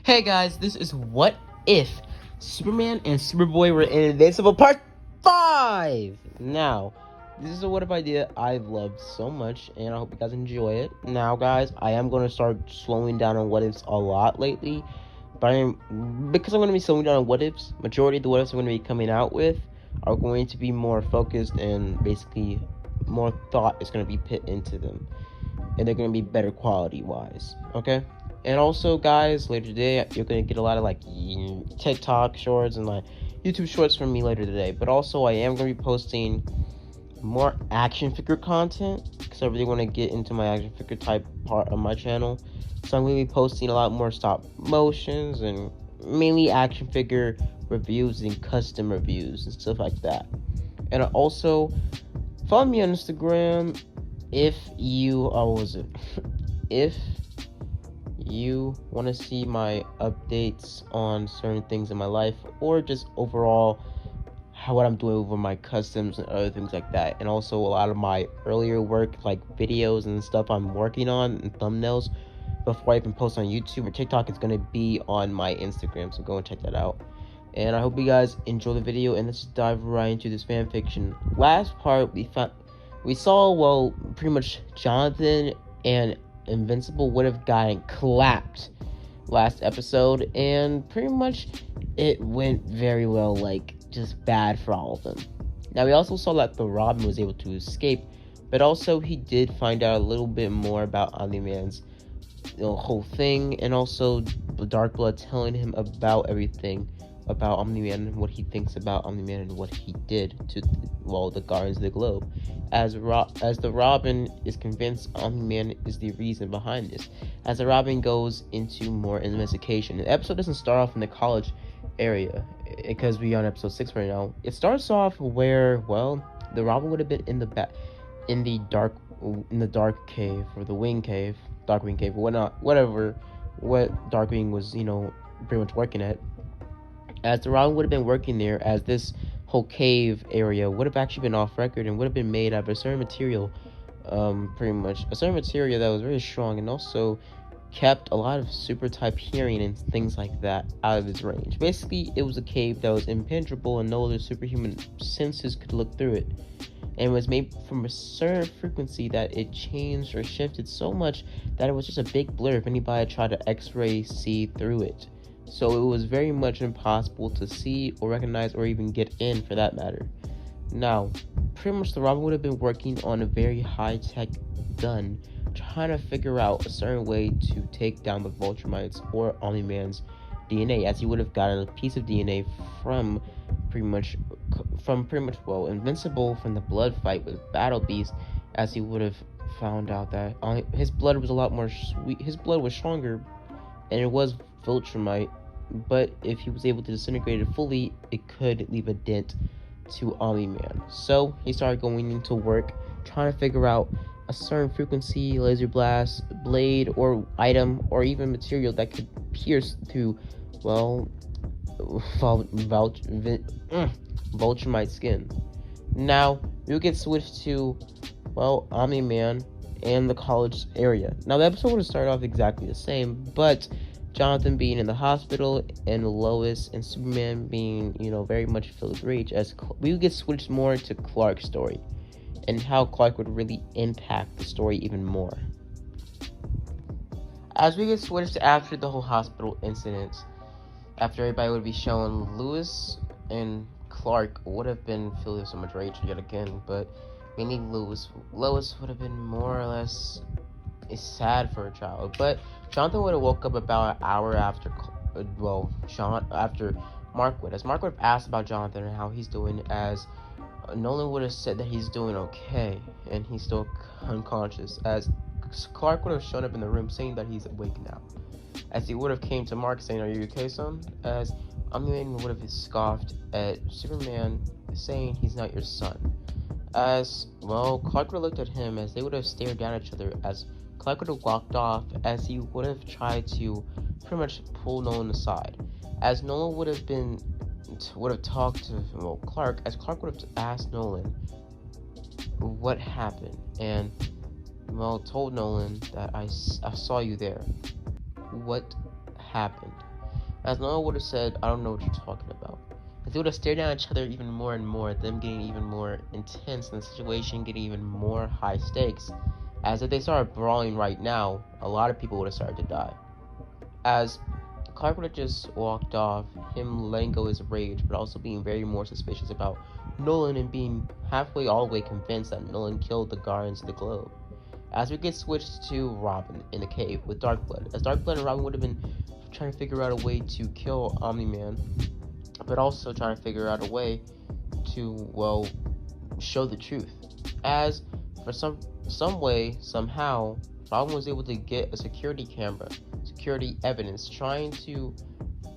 Hey guys, this is What If Superman and Superboy were in Invincible Part 5! Now, this is a what if idea I've loved so much, and I hope you guys enjoy it. Now, guys, I am going to start slowing down on what ifs a lot lately, but because I'm going to be slowing down on what ifs, majority of the what ifs I'm going to be coming out with are going to be more focused and basically more thought is going to be put into them, and they're going to be better quality-wise, okay? And also, guys, later today, you're going to get a lot of, like, TikTok shorts and, like, YouTube shorts from me later today. But also, I am going to be posting more action figure content, because I really want to get into my action figure type part of my channel. So I'm going to be posting a lot more stop motions and mainly action figure reviews and custom reviews and stuff like that. And also, follow me on Instagram if you, if you want to see my updates on certain things in my life, or just overall what I'm doing over my customs and other things like that. And also a lot of my earlier work, like videos and stuff I'm working on and thumbnails before I even post on YouTube or TikTok, it's going to be on my Instagram, so go and check that out. And I hope you guys enjoy the video, and let's just dive right into this fan fiction. Last part we saw, well, pretty much Jonathan and Invincible would have gotten clapped last episode, and pretty much it went very well, like, just bad for all of them. Now, we also saw that the Robin was able to escape, but also he did find out a little bit more about Omni-Man's whole thing, and also Darkblood telling him about everything about Omni-Man and what he thinks about Omni-Man and what he did to, the Guardians of the Globe. As the Robin is convinced Omni-Man is the reason behind this. As the Robin goes into more investigation. The episode doesn't start off in the college area, because we're on episode 6 right now. It starts off where, well, the Robin would have been in the dark cave, or the wing cave, Darkwing cave, what Darkwing was, pretty much working at. As the Robin would have been working there, as this whole cave area would have actually been off record and would have been made out of a certain material, pretty much a certain material that was very strong, and also kept a lot of super type hearing and things like that out of its range. Basically, it was a cave that was impenetrable and no other superhuman senses could look through it, and was made from a certain frequency that it changed or shifted so much that it was just a big blur if anybody tried to x-ray see through it. So it was very much impossible to see or recognize or even get in, for that matter. Now, pretty much the Robin would have been working on a very high-tech gun, trying to figure out a certain way to take down the Vulturemites or Omni-Man's DNA, as he would have gotten a piece of DNA from pretty much Invincible from the blood fight with Battle Beast, as he would have found out that his blood was a lot more sweet. His blood was stronger, and it was Vulturemite, but if he was able to disintegrate it fully, it could leave a dent to Omni-Man. So he started going into work, trying to figure out a certain frequency, laser blast, blade, or item, or even material that could pierce through, Vulturemite skin. Now, we'll get switched to, Omni-Man and the college area. Now, the episode would have started off exactly the same, but Jonathan being in the hospital, and Lois and Superman being, very much filled with rage, as we would get switched more to Clark's story, and how Clark would really impact the story even more. As we get switched to after the whole hospital incident, after everybody would be shown, Lois and Clark would have been filled with so much rage yet again, but mainly Lois would have been more or less sad for a child. But Jonathan would have woke up about an hour after, after Mark would. As Mark would have asked about Jonathan and how he's doing, as Nolan would have said that he's doing okay, and he's still unconscious, as Clark would have shown up in the room saying that he's awake now. As he would have came to Mark saying, "Are you okay, son?" As Omni-Man would have scoffed at Superman, saying he's not your son. As, Clark would have looked at him, as they would have stared down at each other, as Clark would have walked off, as he would have tried to pretty much pull Nolan aside. As Nolan would have talked to Clark, as Clark would have asked Nolan what happened, and told Nolan that I saw you there. What happened? As Noah would have said, I don't know what you're talking about. As they would have stared at each other even more and more, them getting even more intense and the situation getting even more high stakes. As if they started brawling right now, a lot of people would have started to die. As Clark would have just walked off, him letting go his rage, but also being very more suspicious about Nolan and being halfway all the way convinced that Nolan killed the Guardians of the Globe. As we get switched to Robin in the cave with Darkblood, as Darkblood and Robin would have been trying to figure out a way to kill Omni-Man, but also trying to figure out a way to, well, show the truth. As for some way, somehow, Robin was able to get a security camera, security evidence, trying to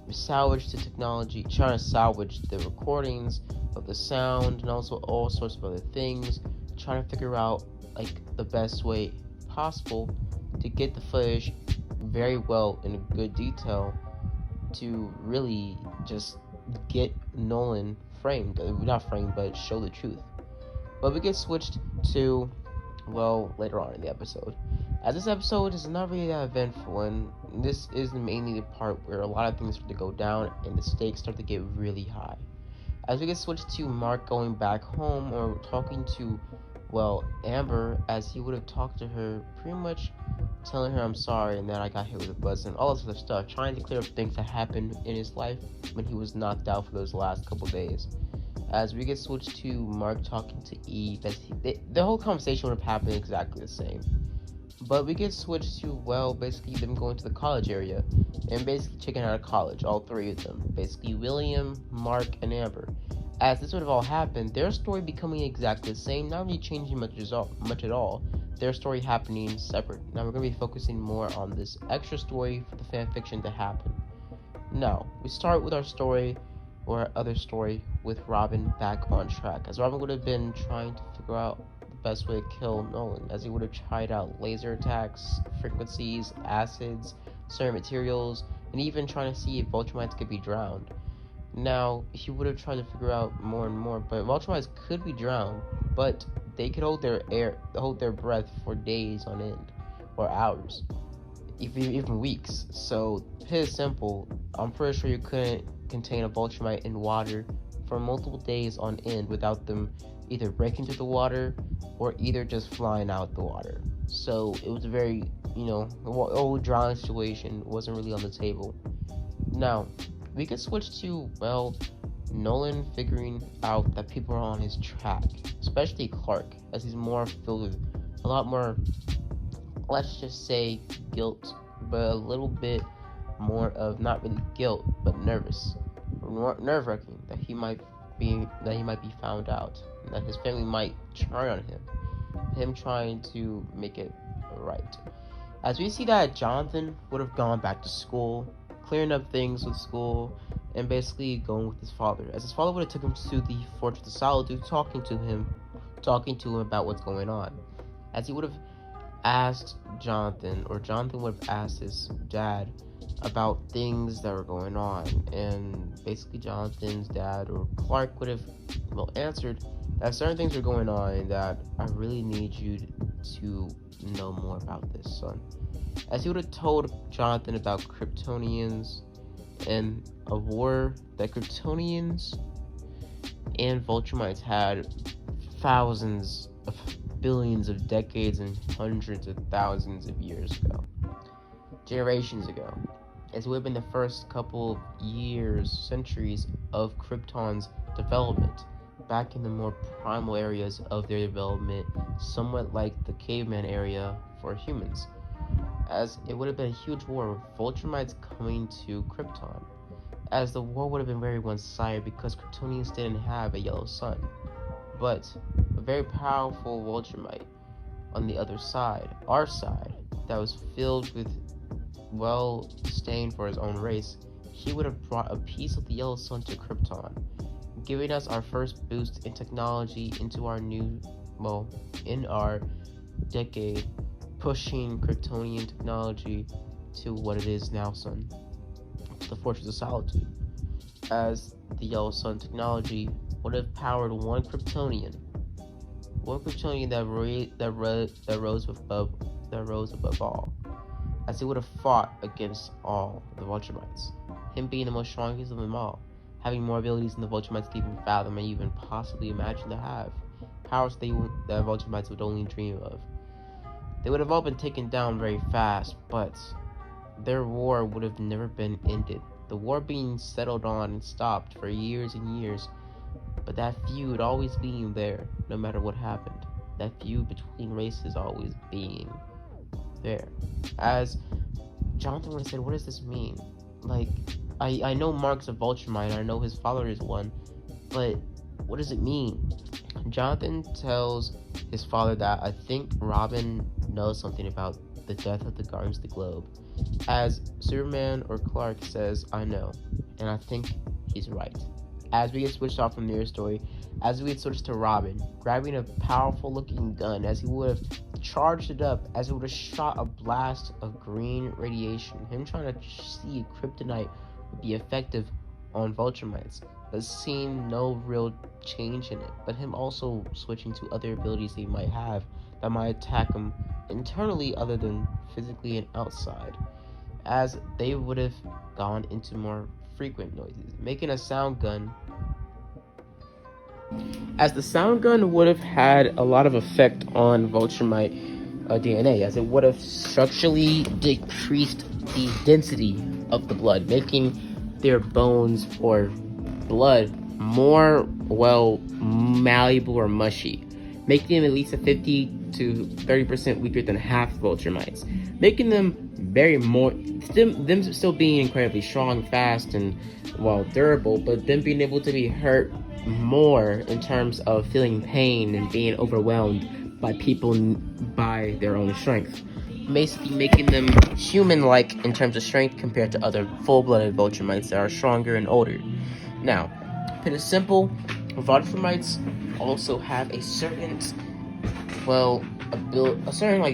salvage the technology, trying to salvage the recordings of the sound and also all sorts of other things, trying to figure out like the best way possible to get the footage very well in good detail to really just get Nolan framed, not framed, but show the truth. But we get switched to, well, later on in the episode. As this episode is not really that eventful, and this is mainly the part where a lot of things start to go down and the stakes start to get really high. As we get switched to Mark going back home or talking to, well, Amber, as he would have talked to her, pretty much telling her I'm sorry and that I got hit with a bus and all this other stuff, trying to clear up things that happened in his life when he was knocked out for those last couple days. As we get switched to Mark talking to Eve, as the whole conversation would have happened exactly the same. But we get switched to, well, basically them going to the college area and basically checking out of college, all three of them. Basically William, Mark, and Amber. As this would have all happened, their story becoming exactly the same, not really changing much at all. Their story happening separate. Now we're going to be focusing more on this extra story for the fanfiction to happen. Now, we start with our story, or our other story, with Robin back on track. As Robin would have been trying to figure out best way to kill Nolan, as he would have tried out laser attacks, frequencies, acids, certain materials, and even trying to see if Ultramites could be drowned. Now, he would have tried to figure out more and more, but Ultramites could be drowned, but they could hold their breath for days on end, or hours, even weeks. So, it's simple. I'm pretty sure you couldn't contain a Ultramite in water for multiple days on end without them either breaking through the water or either just flying out the water. So it was a very, old drowning situation wasn't really on the table. Now, we could switch to, well, Nolan figuring out that people are on his track, especially Clark, as he's more filled with a lot more, let's just say, guilt, but a little bit more of not really guilt, but nerve-wracking that he might be found out, and that his family might turn on him trying to make it right. As we see that Jonathan would have gone back to school, clearing up things with school, and basically going with his father. As his father would have took him to the Fortress of Solitude, talking to him about what's going on. As he would have asked Jonathan, or Jonathan would have asked his dad about things that were going on, and basically Jonathan's dad or Clark would have answered that certain things were going on and that I really need you to know more about this, son. As he would have told Jonathan about Kryptonians and a war that Kryptonians and Vultramites had thousands of billions of decades and hundreds of thousands of years ago, generations ago. As it would have been the first couple of years, centuries of Krypton's development, back in the more primal areas of their development, somewhat like the caveman area for humans. As it would have been a huge war with Vultramites coming to Krypton, as the war would have been very one-sided because Kryptonians didn't have a yellow sun, but a very powerful Vultramite on the other side, our side, that was filled with disdain for his own race. He would have brought a piece of the yellow sun to Krypton, giving us our first boost in technology into our in our decade, pushing Kryptonian technology to what it is now, son, to the Fortress of Solitude. As the yellow sun technology would have powered one Kryptonian that rose above all. as he would have fought against all the Vulturemites. Him being the most strongest of them all, having more abilities than the Vulturemites could even fathom and even possibly imagine to have. Powers that Vulturemites would only dream of. They would have all been taken down very fast, but their war would have never been ended. The war being settled on and stopped for years and years, but that feud always being there, no matter what happened. That feud between races always being there. As Jonathan would have said, what does this mean? Like, I know Mark's a Vulturemite, I know his father is one, but what does it mean? Jonathan tells his father that I think Robin knows something about the death of the Guardians of the Globe. As Superman or Clark says, I know, and I think he's right. As we get switched off from their story, as we get switched to Robin, grabbing a powerful looking gun, as he would have charged it up, as it would have shot a blast of green radiation. Him trying to see a kryptonite would be effective on Vulturemites, but seeing no real change in it. But him also switching to other abilities they might have that might attack him internally other than physically and outside, as they would have gone into more frequent noises, making a sound gun. As the sound gun would have had a lot of effect on Vulturemite DNA, as it would have structurally decreased the density of the blood, making their bones or blood more, malleable or mushy, making them at least a 50 to 30% weaker than half Vulturemites, making them them still being incredibly strong, fast, and durable, but them being able to be hurt more in terms of feeling pain and being overwhelmed by people by their own strength, basically making them human-like in terms of strength compared to other full-blooded Vulturemites that are stronger and older. Now, to put it simple, Vulturemites also have a certain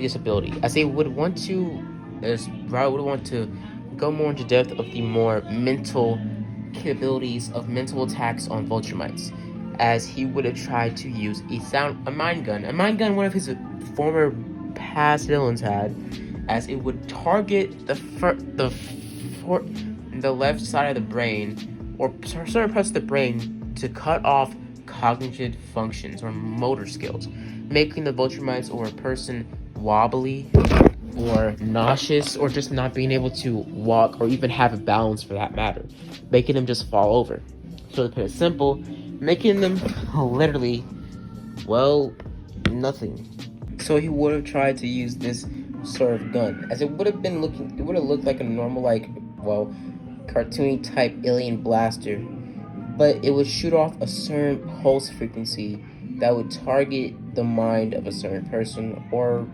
disability, as they would want to, as Robert would want to go more into depth of the more mental capabilities of mental attacks on Vulturemites, as he would have tried to use a mind gun one of his former past villains had, as it would target the left side of the brain or certain parts of the brain to cut off cognitive functions or motor skills, making the Vulturemites or a person wobbly or nauseous or just not being able to walk or even have a balance for that matter, making them just fall over. So to put it simple, making them literally, nothing. So he would have tried to use this sort of gun, as it would have looked like a normal, cartoony type alien blaster, but it would shoot off a certain pulse frequency that would target the mind of a certain person or,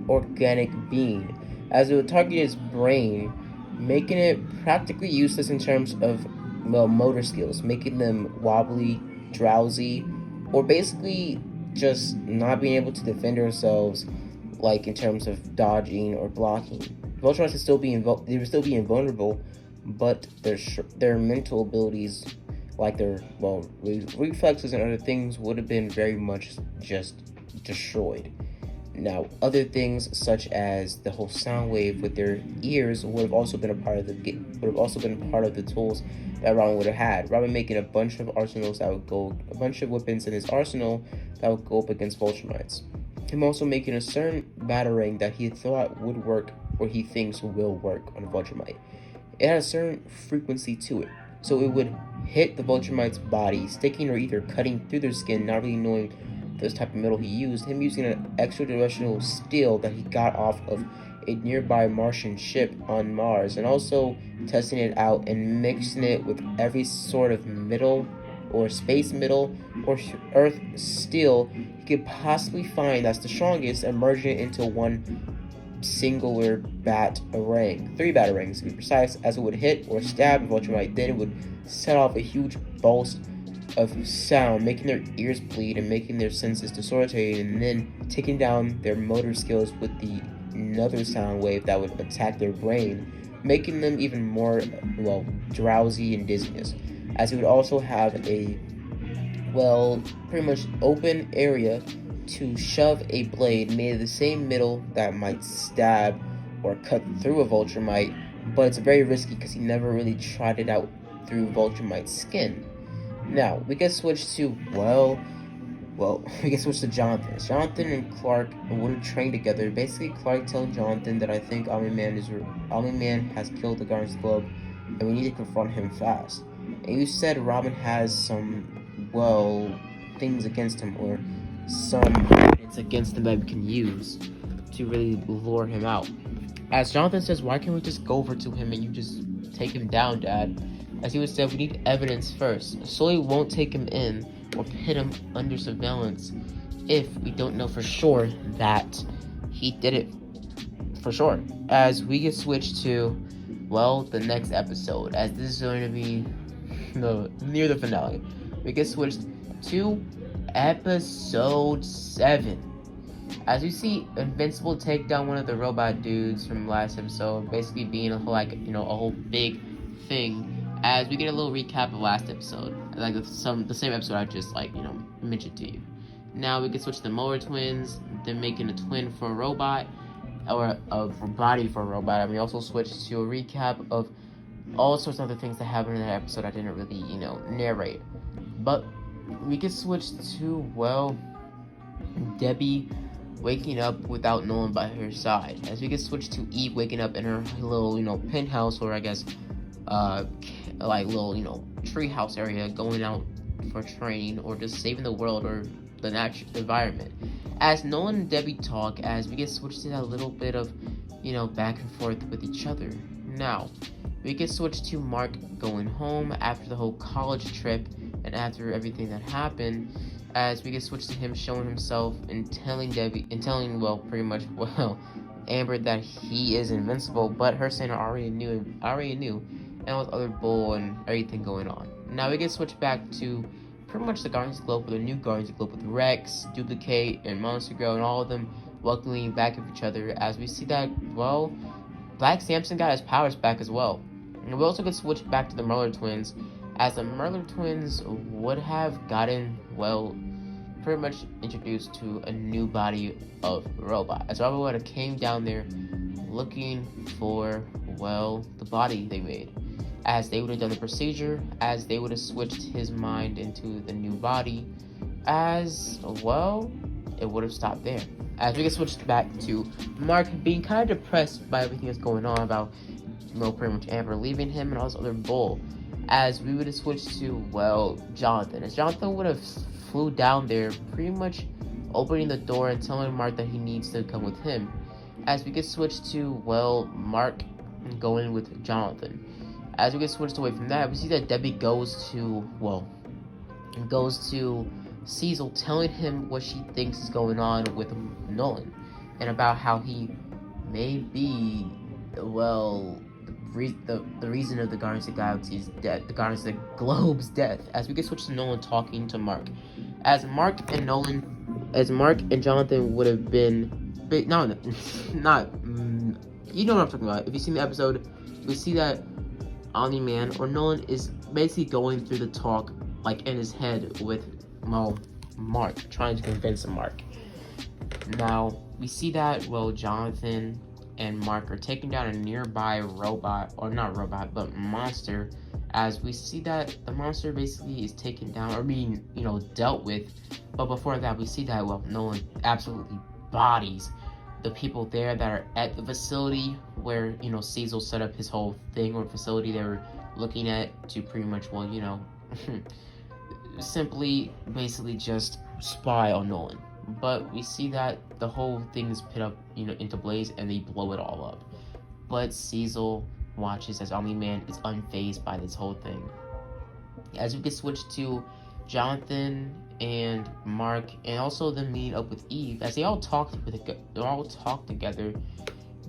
organic being, as it would target his brain, making it practically useless in terms of, motor skills, making them wobbly, drowsy, or basically just not being able to defend themselves, like in terms of dodging or blocking. Vulturemites would still be invulnerable, but their mental abilities, like their reflexes and other things, would have been very much just destroyed. Now, other things such as the whole sound wave with their ears would have also been a part of the tools that Robin would have had. Robin making a bunch of weapons in his arsenal that would go up against Vulturemites. Him also making a certain batarang that he thought would work, or he thinks will work, on a Vulturemite. It had a certain frequency to it, so it would hit the Vulturemite's body, sticking or either cutting through their skin, not really knowing this type of metal he used. Him using an extraterrestrial steel that he got off of a nearby Martian ship on Mars, and also testing it out and mixing it with every sort of metal or space metal or earth steel he could possibly find that's the strongest, and merging it into one singular batarang, 3 batarangs to be precise, as it would hit or stab a Vulturemite. Then it would set off a huge burst of sound, making their ears bleed and making their senses disorientated, and then taking down their motor skills with another sound wave that would attack their brain, making them even more drowsy and dizziness, as it would also have a pretty much open area to shove a blade made of the same metal that might stab or cut through a Vulturemite, but it's very risky because he never really tried it out through Vulturemite's skin. Now, we can switch to, we can switch to Jonathan. Jonathan and Clark wouldn't train together. Basically, Clark telling Jonathan that I think Omni-Man has killed the Guardians Club, and we need to confront him fast. And you said Robin has some, things against him, or some evidence against him that we can use to really lure him out. As Jonathan says, why can't we just go over to him and you just take him down, Dad? As he would say, we need evidence first. Sully won't take him in or put him under surveillance if we don't know for sure that he did it for sure. As we get switched to, the next episode, as this is going to be near the finale. We get switched to episode 7. As we see Invincible take down one of the robot dudes from last episode, basically being a whole big thing. As we get a little recap of last episode, like the same episode I just mentioned to you. Now we can switch to the Molar twins. They're making a twin for a robot, or a body for a robot. And we also switched to a recap of all sorts of other things that happened in that episode I didn't really narrate. But we can switch to Debbie waking up without Nolan by her side. As we get switched to Eve waking up in her little penthouse, or I guess little treehouse area, going out for training or just saving the world or the natural environment. As Nolan and Debbie talk, as we get switched to that little bit of back and forth with each other. Now we get switched to Mark going home after the whole college trip and after everything that happened. As we get switched to him showing himself and telling Amber that he is invincible, but her saying I already knew, and with other bull and everything going on. Now we get switched back to pretty much the Guardians Globe, with a new Guardians Globe with Rex, Duplicate, and Monster Girl, and all of them welcoming back of each other. As we see that Black Samson got his powers back as well. And we also get switched back to the Merler twins, as the Merler twins would have gotten pretty much introduced to a new body of robot. As Robert would have came down there looking for the body they made. As they would have done the procedure, as they would have switched his mind into the new body, as it would have stopped there. As we get switched back to Mark being kind of depressed by everything that's going on about pretty much Amber leaving him and all this other bull. As we would have switched to Jonathan, as Jonathan would have flew down there, pretty much opening the door and telling Mark that he needs to come with him. As we get switched to Mark going with Jonathan. As we get switched away from that, we see that Debbie goes to Cecil, telling him what she thinks is going on with Nolan, and about how he may be the reason of the Guardians of the Galaxy's death, the Guardians of the Globe's death. As we get switched to Nolan talking to Mark, as Mark and Jonathan would have been, you know what I'm talking about. If you've seen the episode, we see that Omni-Man or Nolan is basically going through the talk in his head with Mark, trying to convince Mark. Now we see that Jonathan and Mark are taking down a nearby monster. As we see that the monster basically is taken down or being dealt with, but before that we see that Nolan absolutely bodies the people there that are at the facility where Cecil set up his whole thing, or facility they were looking at to pretty much basically just spy on Nolan. But we see that the whole thing is put up into blaze and they blow it all up. But Cecil watches as Omni-Man is unfazed by this whole thing. As we get switched to Jonathan and Mark, and also them meeting up with Eve, as they all talk together.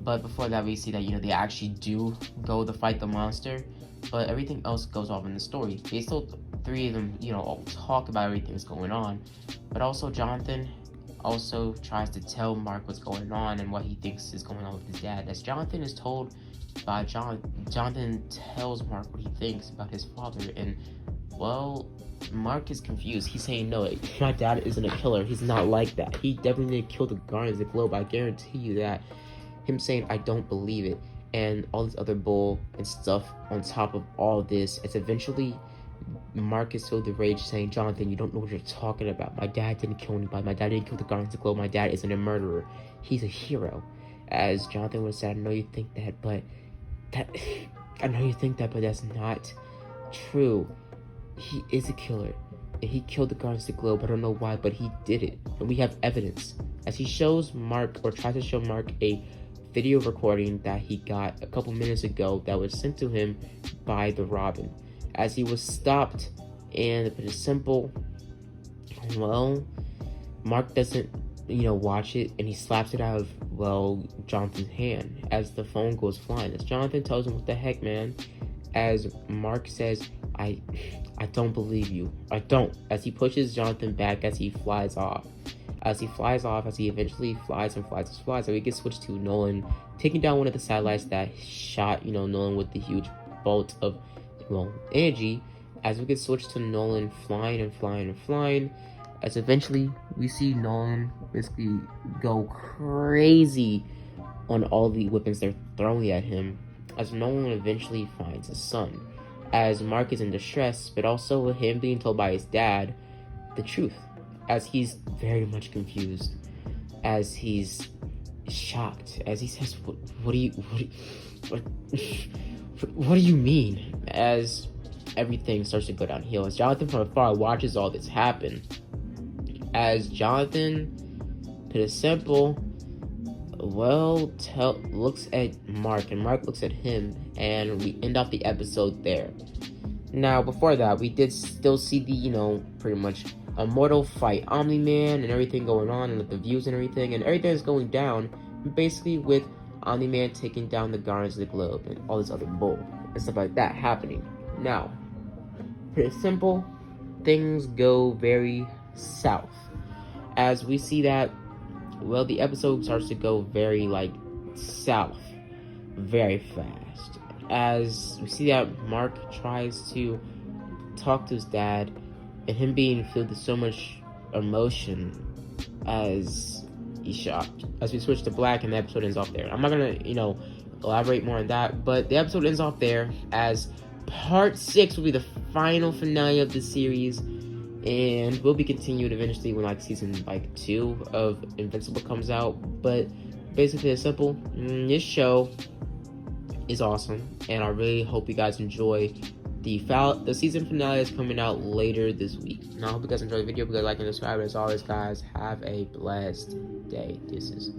But before that, we see that they actually do go to fight the monster, but everything else goes off in the story. They still, three of them all talk about everything that's going on, but also Jonathan also tries to tell Mark what's going on and what he thinks is going on with his dad. As Jonathan is told by Jonathan tells Mark what he thinks about his father, and Mark is confused. He's saying, no, my dad isn't a killer. He's not like that. He definitely didn't kill the Guardians of the Globe. I guarantee you that. him saying, I don't believe it, and all this other bull and stuff on top of all this. It's eventually Mark is so deranged, saying, Jonathan, you don't know what you're talking about. My dad didn't kill anybody. My dad didn't kill the Guardians of the Globe. My dad isn't a murderer. He's a hero. As Jonathan would have said, I know you think that, but that's not true. He is a killer, and he killed the Guardians of the Globe. I don't know why, but he did it, and we have evidence. As he shows Mark, or tries to show Mark, a video recording that he got a couple minutes ago that was sent to him by the Robin. As he was stopped, and it's simple, well, Mark doesn't, watch it, and he slaps it out of, Jonathan's hand as the phone goes flying. As Jonathan tells him, what the heck, man? As Mark says, I don't believe you. I don't. As he pushes Jonathan back as he flies off. As he eventually flies, so we get switched to Nolan taking down one of the satellites that shot, Nolan with the huge bolt of, energy. As we get switched to Nolan flying, as eventually we see Nolan basically go crazy on all the weapons they're throwing at him, as Nolan eventually finds his son. As Mark is in distress, but also him being told by his dad the truth, as he's very much confused, as he's shocked, as he says, what do you mean? As everything starts to go downhill, as Jonathan from afar watches all this happen, as Jonathan, put it simple, looks at Mark, and Mark looks at him, and we end off the episode there. Now, before that, we did still see the, pretty much immortal fight Omni-Man and everything going on, and with the views and everything is going down, basically with Omni-Man taking down the Guardians of the Globe and all this other bull and stuff like that happening. Now, pretty simple, things go very south. As we see that, the episode starts to go very, south very fast. As we see that Mark tries to talk to his dad, and him being filled with so much emotion as he's shocked. As we switch to black, and the episode ends off there. I'm not gonna, elaborate more on that, but the episode ends off there, as part 6 will be the final finale of the series, and will be continued eventually when season 2 of Invincible comes out. But basically, it's simple. This show is awesome, and I really hope you guys enjoy. The season finale is coming out later this week. And I hope you guys enjoy the video. Please like and subscribe. As always, guys, have a blessed day. This is